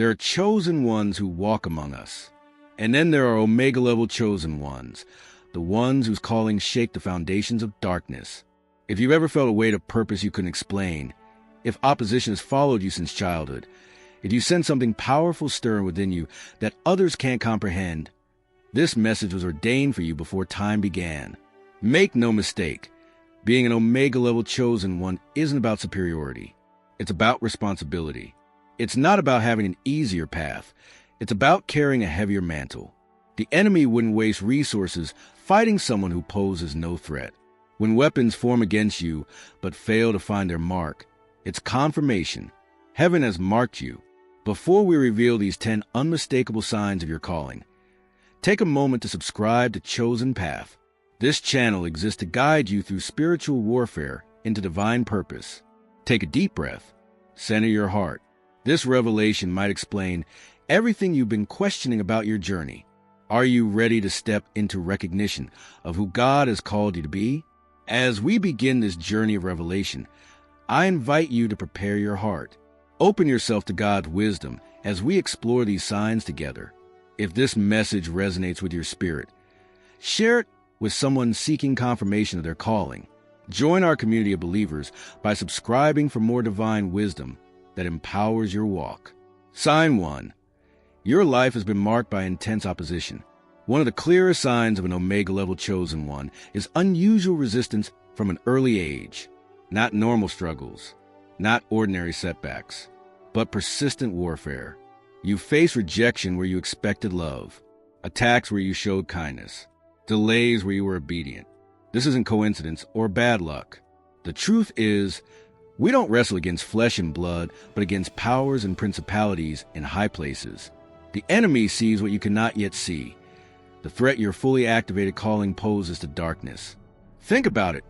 There are chosen ones who walk among us. And then there are Omega-level chosen ones, the ones whose callings shake the foundations of darkness. If you've ever felt a weight of purpose you couldn't explain, if opposition has followed you since childhood, if you sense something powerful stirring within you that others can't comprehend, this message was ordained for you before time began. Make no mistake, being an Omega-level chosen one isn't about superiority. It's about responsibility. It's not about having an easier path. It's about carrying a heavier mantle. The enemy wouldn't waste resources fighting someone who poses no threat. When weapons form against you but fail to find their mark, it's confirmation. Heaven has marked you. Before we reveal these 10 unmistakable signs of your calling, take a moment to subscribe to Chosen Path. This channel exists to guide you through spiritual warfare into divine purpose. Take a deep breath. Center your heart. This revelation might explain everything you've been questioning about your journey. Are you ready to step into recognition of who God has called you to be? As we begin this journey of revelation, I invite you to prepare your heart. Open yourself to God's wisdom as we explore these signs together. If this message resonates with your spirit, share it with someone seeking confirmation of their calling. Join our community of believers by subscribing for more divine wisdom that empowers your walk. Sign 1. Your life has been marked by intense opposition. One of the clearest signs of an Omega-level chosen one is unusual resistance from an early age. Not normal struggles, not ordinary setbacks, but persistent warfare. You face rejection where you expected love, attacks where you showed kindness, delays where you were obedient. This isn't coincidence or bad luck. The truth is, we don't wrestle against flesh and blood, but against powers and principalities in high places. The enemy sees what you cannot yet see, the threat your fully activated calling poses to darkness. Think about it.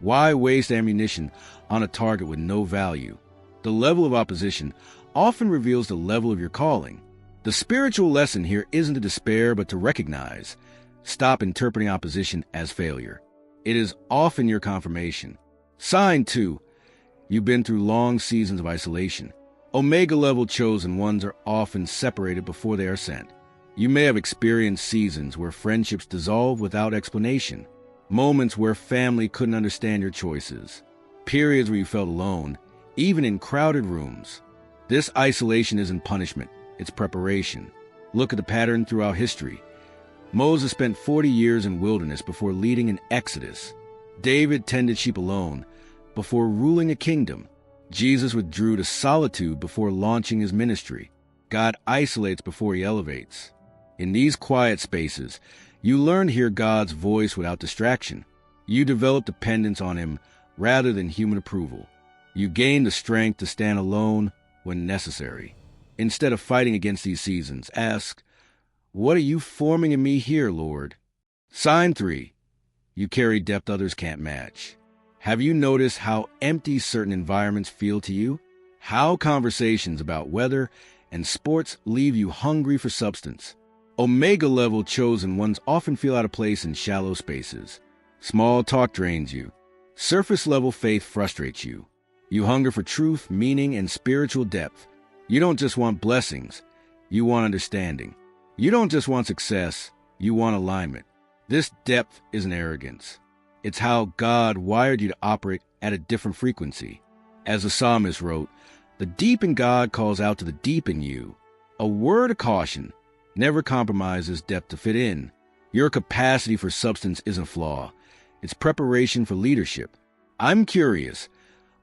Why waste ammunition on a target with no value? The level of opposition often reveals the level of your calling. The spiritual lesson here isn't to despair, but to recognize. Stop interpreting opposition as failure. It is often your confirmation. Sign 2. You've been through long seasons of isolation. Omega-level chosen ones are often separated before they are sent. You may have experienced seasons where friendships dissolve without explanation, moments where family couldn't understand your choices, periods where you felt alone, even in crowded rooms. This isolation isn't punishment, it's preparation. Look at the pattern throughout history. Moses spent 40 years in wilderness before leading an exodus. David tended sheep alone before ruling a kingdom. Jesus withdrew to solitude before launching his ministry. God isolates before he elevates. In these quiet spaces, you learn to hear God's voice without distraction. You develop dependence on him rather than human approval. You gain the strength to stand alone when necessary. Instead of fighting against these seasons, ask, "What are you forming in me here, Lord?" Sign 3. You carry depth others can't match. Have you noticed how empty certain environments feel to you? How conversations about weather and sports leave you hungry for substance? Omega-level chosen ones often feel out of place in shallow spaces. Small talk drains you. Surface-level faith frustrates you. You hunger for truth, meaning, and spiritual depth. You don't just want blessings. You want understanding. You don't just want success. You want alignment. This depth isn't arrogance. It's how God wired you to operate at a different frequency. As the psalmist wrote, "The deep in God calls out to the deep in you." A word of caution: never compromises depth to fit in. Your capacity for substance isn't a flaw. It's preparation for leadership. I'm curious,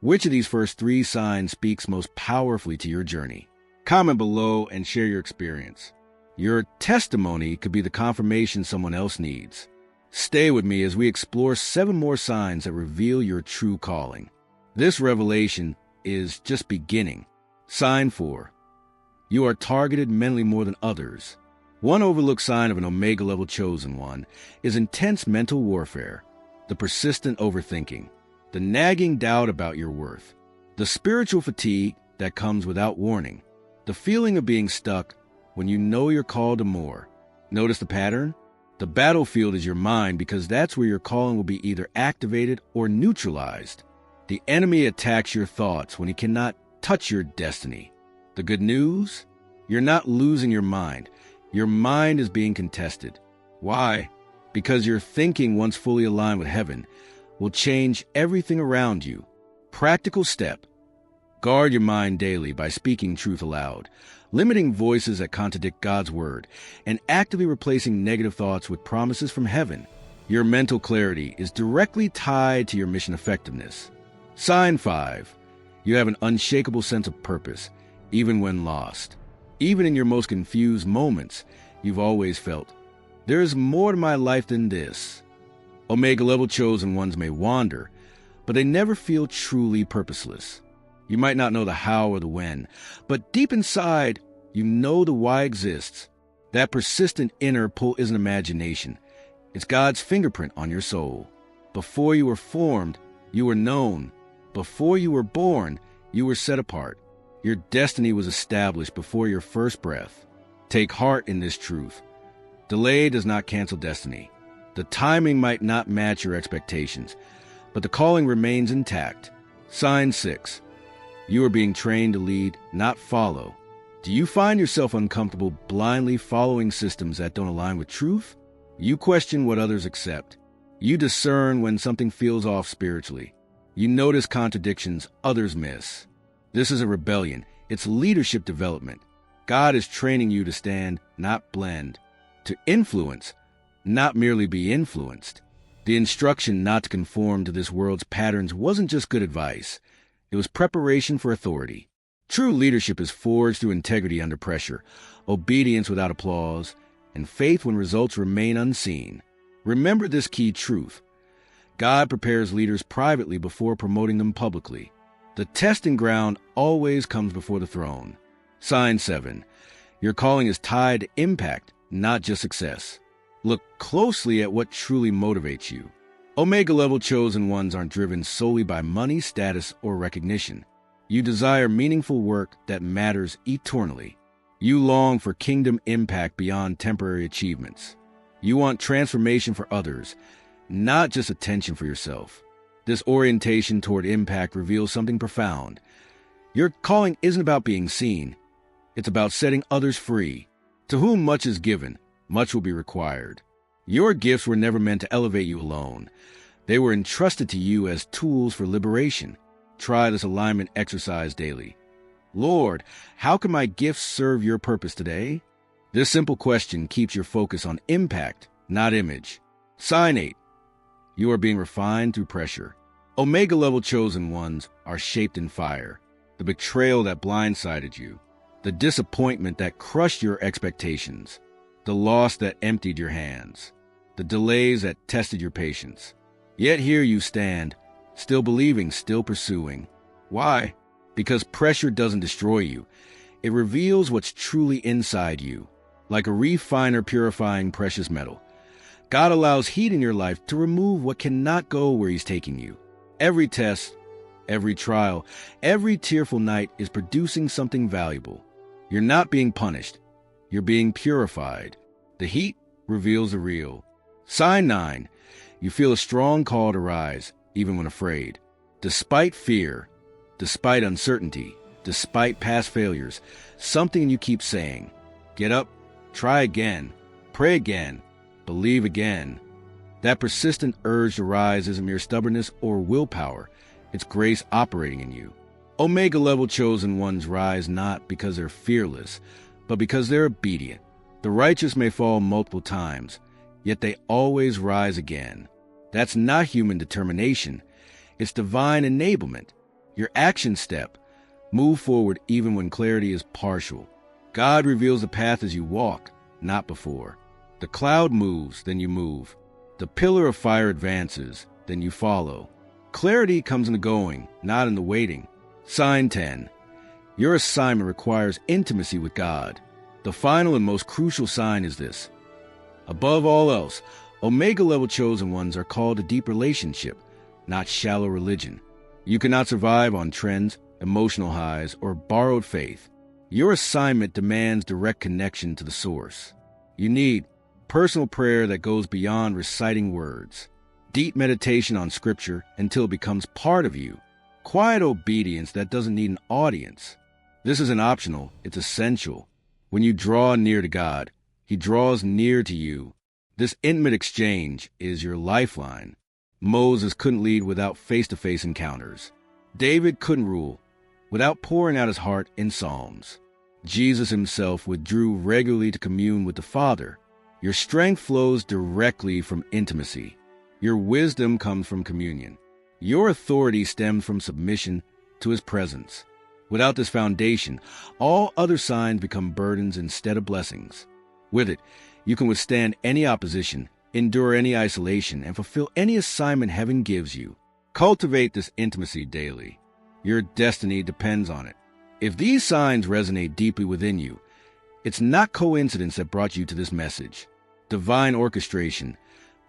which of these first 3 signs speaks most powerfully to your journey? Comment below and share your experience. Your testimony could be the confirmation someone else needs. Stay with me as we explore 7 more signs that reveal your true calling. This revelation is just beginning. Sign 4. You are targeted mentally more than others. One overlooked sign of an Omega-level chosen one is intense mental warfare, the persistent overthinking, the nagging doubt about your worth, the spiritual fatigue that comes without warning, the feeling of being stuck when you know you're called to more. Notice the pattern? The battlefield is your mind, because that's where your calling will be either activated or neutralized. The enemy attacks your thoughts when he cannot touch your destiny. The good news? You're not losing your mind. Your mind is being contested. Why? Because your thinking, once fully aligned with heaven, will change everything around you. Practical step. Guard your mind daily by speaking truth aloud, limiting voices that contradict God's word, and actively replacing negative thoughts with promises from heaven. Your mental clarity is directly tied to your mission effectiveness. Sign 5. You have an unshakable sense of purpose, even when lost. Even in your most confused moments, you've always felt, there is more to my life than this. Omega level chosen ones may wander, but they never feel truly purposeless. You might not know the how or the when, but deep inside, you know the why exists. That persistent inner pull isn't imagination. It's God's fingerprint on your soul. Before you were formed, you were known. Before you were born, you were set apart. Your destiny was established before your first breath. Take heart in this truth. Delay does not cancel destiny. The timing might not match your expectations, but the calling remains intact. Sign 6. You are being trained to lead, not follow. Do you find yourself uncomfortable blindly following systems that don't align with truth? You question what others accept. You discern when something feels off spiritually. You notice contradictions others miss. This is a rebellion. It's leadership development. God is training you to stand, not blend. To influence, not merely be influenced. The instruction not to conform to this world's patterns wasn't just good advice. It was preparation for authority. True leadership is forged through integrity under pressure, obedience without applause, and faith when results remain unseen. Remember this key truth. God prepares leaders privately before promoting them publicly. The testing ground always comes before the throne. Sign 7. Your calling is tied to impact, not just success. Look closely at what truly motivates you. Omega level chosen ones aren't driven solely by money, status, or recognition. You desire meaningful work that matters eternally. You long for kingdom impact beyond temporary achievements. You want transformation for others, not just attention for yourself. This orientation toward impact reveals something profound. Your calling isn't about being seen. It's about setting others free. To whom much is given, much will be required. Your gifts were never meant to elevate you alone. They were entrusted to you as tools for liberation. Try this alignment exercise daily. Lord, how can my gifts serve your purpose today? This simple question keeps your focus on impact, not image. Sign 8. You are being refined through pressure. Omega level chosen ones are shaped in fire. The betrayal that blindsided you. The disappointment that crushed your expectations. The loss that emptied your hands. The delays that tested your patience. Yet here you stand, still believing, still pursuing. Why? Because pressure doesn't destroy you. It reveals what's truly inside you. Like a refiner purifying precious metal. God allows heat in your life to remove what cannot go where He's taking you. Every test, every trial, every tearful night is producing something valuable. You're not being punished. You're being purified. The heat reveals the real. Sign 9. You feel a strong call to rise, even when afraid. Despite fear, despite uncertainty, despite past failures, something in you keeps saying, get up, try again, pray again, believe again. That persistent urge to rise isn't mere stubbornness or willpower. It's grace operating in you. Omega level chosen ones rise not because they're fearless, but because they're obedient. The righteous may fall multiple times, yet they always rise again. That's not human determination. It's divine enablement. Your action step. Move forward even when clarity is partial. God reveals the path as you walk, not before. The cloud moves, then you move. The pillar of fire advances, then you follow. Clarity comes in the going, not in the waiting. Sign 10. Your assignment requires intimacy with God. The final and most crucial sign is this. Above all else, Omega level chosen ones are called to deep relationship, not shallow religion. You cannot survive on trends, emotional highs, or borrowed faith. Your assignment demands direct connection to the source. You need personal prayer that goes beyond reciting words, deep meditation on scripture until it becomes part of you, quiet obedience that doesn't need an audience. This isn't optional, it's essential. When you draw near to God, He draws near to you. This intimate exchange is your lifeline. Moses couldn't lead without face-to-face encounters. David couldn't rule without pouring out his heart in psalms. Jesus himself withdrew regularly to commune with the Father. Your strength flows directly from intimacy. Your wisdom comes from communion. Your authority stems from submission to His presence. Without this foundation, all other signs become burdens instead of blessings. With it, you can withstand any opposition, endure any isolation, and fulfill any assignment heaven gives you. Cultivate this intimacy daily. Your destiny depends on it. If these signs resonate deeply within you, it's not coincidence that brought you to this message. Divine orchestration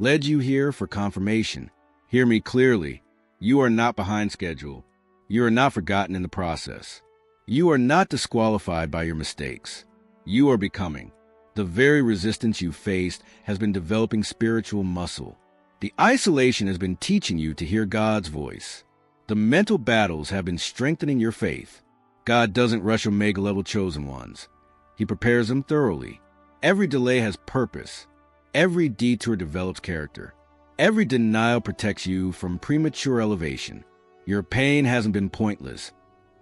led you here for confirmation. Hear me clearly. You are not behind schedule. You are not forgotten in the process. You are not disqualified by your mistakes. You are becoming. The very resistance you faced has been developing spiritual muscle. The isolation has been teaching you to hear God's voice. The mental battles have been strengthening your faith. God doesn't rush Omega-level chosen ones. He prepares them thoroughly. Every delay has purpose. Every detour develops character. Every denial protects you from premature elevation. Your pain hasn't been pointless.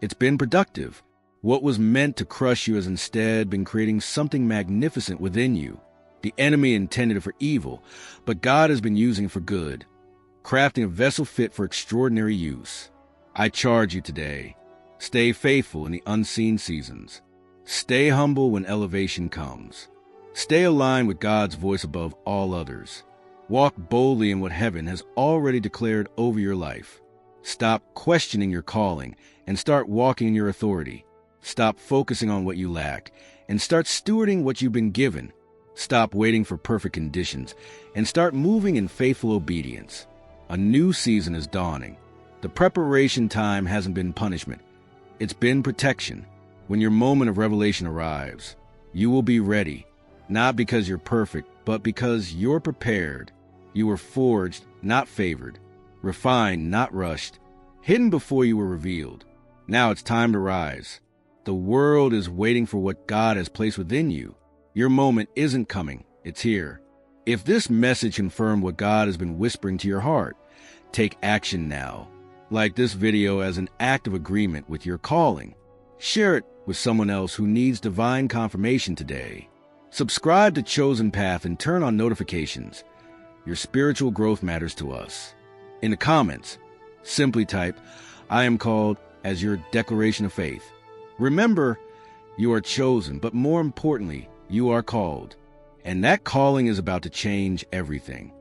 It's been productive. What was meant to crush you has instead been creating something magnificent within you. The enemy intended it for evil, but God has been using it for good, crafting a vessel fit for extraordinary use. I charge you today. Stay faithful in the unseen seasons. Stay humble when elevation comes. Stay aligned with God's voice above all others. Walk boldly in what heaven has already declared over your life. Stop questioning your calling and start walking in your authority. Stop focusing on what you lack and start stewarding what you've been given. Stop waiting for perfect conditions and start moving in faithful obedience. A new season is dawning. The preparation time hasn't been punishment. It's been protection. When your moment of revelation arrives, you will be ready, not because you're perfect, but because you're prepared. You were forged, not favored, refined, not rushed, hidden before you were revealed. Now it's time to rise. The world is waiting for what God has placed within you. Your moment isn't coming, it's here. If this message confirmed what God has been whispering to your heart, take action now. Like this video as an act of agreement with your calling. Share it with someone else who needs divine confirmation today. Subscribe to Chosen Path and turn on notifications. Your spiritual growth matters to us. In the comments, simply type, "I am called," as your declaration of faith. Remember, you are chosen, but more importantly, you are called. And that calling is about to change everything.